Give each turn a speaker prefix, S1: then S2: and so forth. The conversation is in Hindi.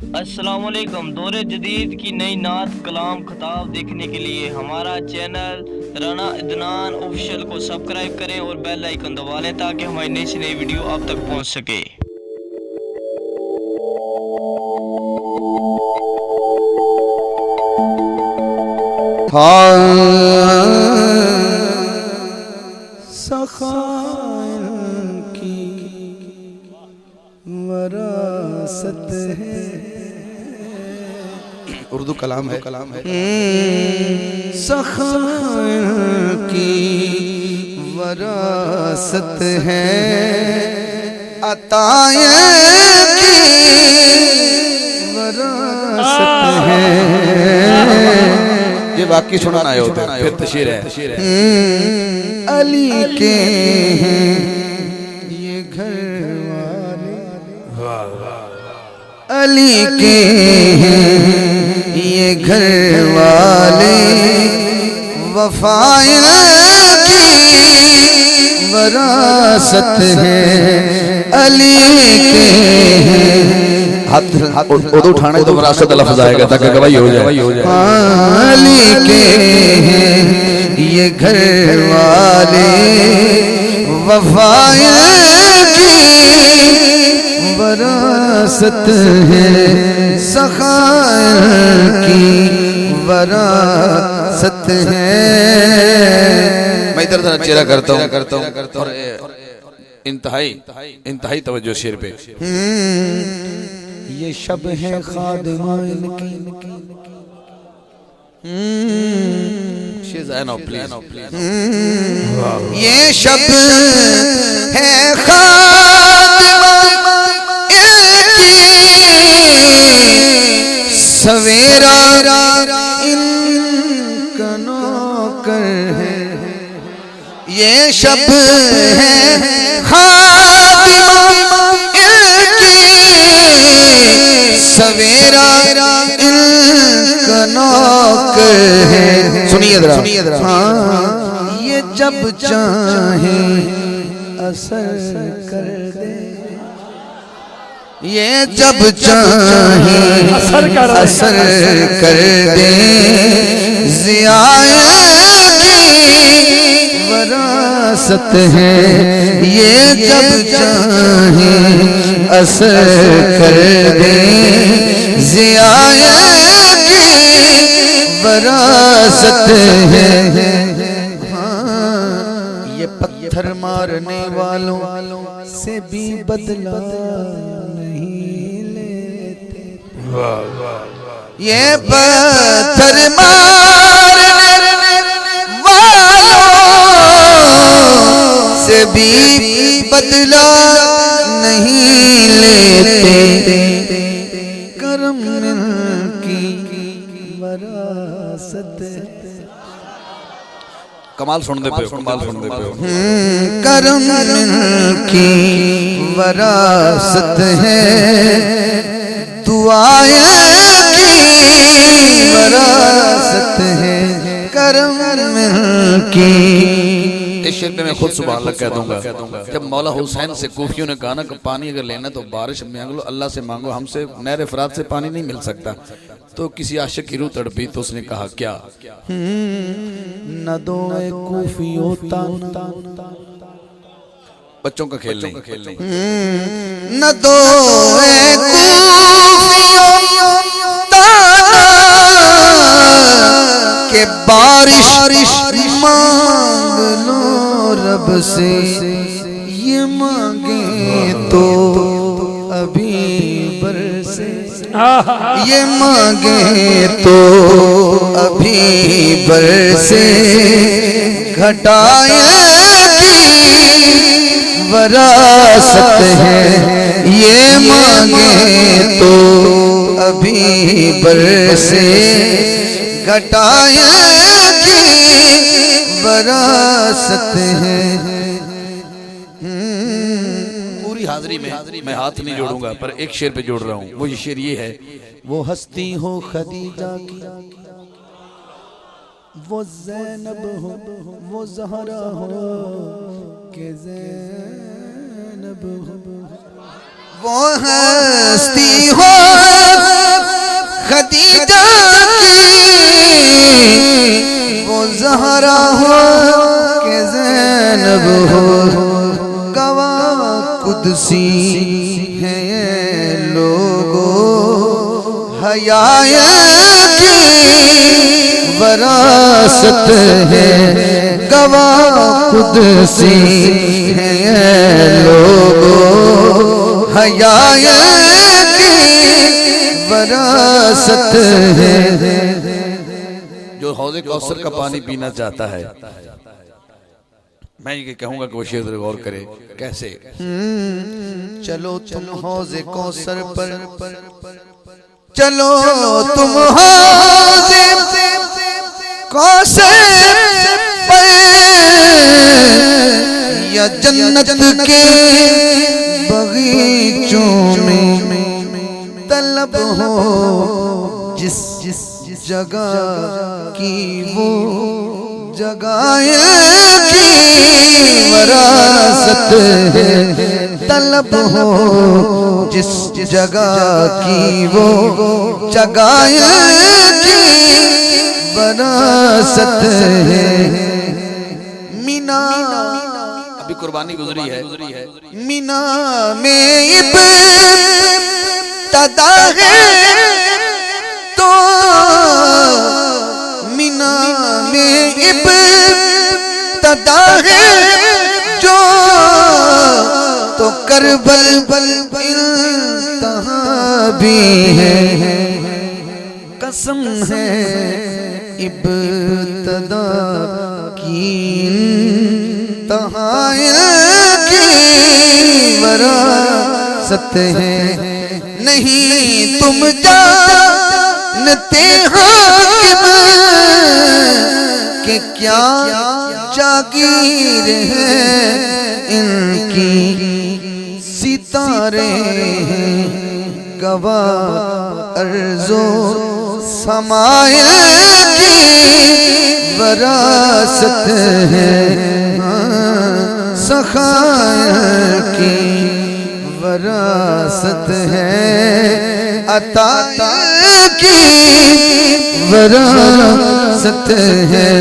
S1: अस्सलामुअलैकुम। दौरे जदीद की नई नात कलाम खताब देखने के लिए हमारा चैनल राना अदनान ऑफिशियल को सब्सक्राइब करें और बेल आइकन दबा लें ताकि हमारी नई से नई वीडियो आप तक पहुंच सके।
S2: सखाइन की वरासत है। उर्दू कलाम है। सखाइन की वरासत है, अताए की वरासत है। ये बाकी सुनाना है होता है, फिर तशरीह है। अली के हैं ये घर वाले, अली के हैं ये घर वाले, वफाए की वरासत है। अली के हाथ उर्दू उठाने तो वरासत लफ्ज आएगा ताकि गवाही हो जाए। अली के हैं ये घर वाले, वफाए की वरासत है। सखाए की वरासत है। मैं इधर उधर चेहरा करता हूँ और इंतहाई तवज्जो शेर पे। ये शब है खादिमा इनकी। ये शब है खादिमा इनकी, सवेरा इनका नौकर है। ये शब है खादिमा इनकी, सवेरा इनका नौकर है। सुनिए जरा। ये जब चाहे असर कर दे, ये जब चाहे असर कर दे। ज़ियाए की वरासत है, ये जब चाहे असर कर दे। ज़ियाए की वरासत है। ये पत्थर मारने वालों से भी बदला नहीं लेते। ये पत्थर मारने वालों से भी बदला नहीं लेते। करम की वरासत, कमाल सुन दे पे, कमाल सुन दे पे। करम की वरासत है, दुआएं की वरासत है। करम की। इस शेर पे मैं खुद सुभान अल्लाह कह दूंगा। जब मौला हुसैन से कूफियों ने कहा ना कि पानी अगर लेना तो बारिश मांग लो, अल्लाह से मांगो, हमसे नहर फरात से पानी नहीं मिल सकता। तो किसी आशिक की रूह तड़पी तो उसने कहा क्या, न दो कूफियों ताना, बच्चों का खेल नहीं। न दो कूफियों ताना के बारिश मांग लो रब से। ये मांगे तो अभी बरसे, ये मांगे तो अभी बरसे। घटाए की वरासत है, ये मांगे तो अभी बरसे। घटाए की वरासत है। पूरी हाजिरी में मैं हाथ नहीं जोड़ूंगा पर एक शेर पे जोड़ रहा हूँ। वो ये शेर ये है, वो हस्ती हो खदीजा की, वो ज़ैनब हो, वो ज़हरा हो के ज़ैनब हो। वो हस्ती हो खदीजा की वो ज़हरा हो के ज़ैनब हो, गवाह कुदसी है ये लोगो, हयाया की वरासत है, गवाह कुदसी है ये लोगो, हयाया की वरासत है। जो हौज़े कौसर का पानी पीना चाहता है, मैं ये कहूंगा कि वो शेर गौर करे। कैसे? चलो तुम हौज़े कौसर पर, चलो तुम हौज़े कौसर पर, या जन्नत के बगीचों में तलब हो जिस जगह की वो जगह की वरासत है, तलब हो जिस जगह की वो जगह की वरासत है। मीना अभी कुर्बानी गुजरी है, मीना में इब्तिदा है तो मीना में इब्तिदा है जो, तो करबल इंतहा भी है। कसम है इब्तिदा की इंतहा की वरासत है। नहीं तुम जानते हाकिम कि क्या जागीर है इनकी, सितारे हैं गवाह अर्ज़ो समाए की वरासत है, सखाए की वरासत है, अता की वरासत है।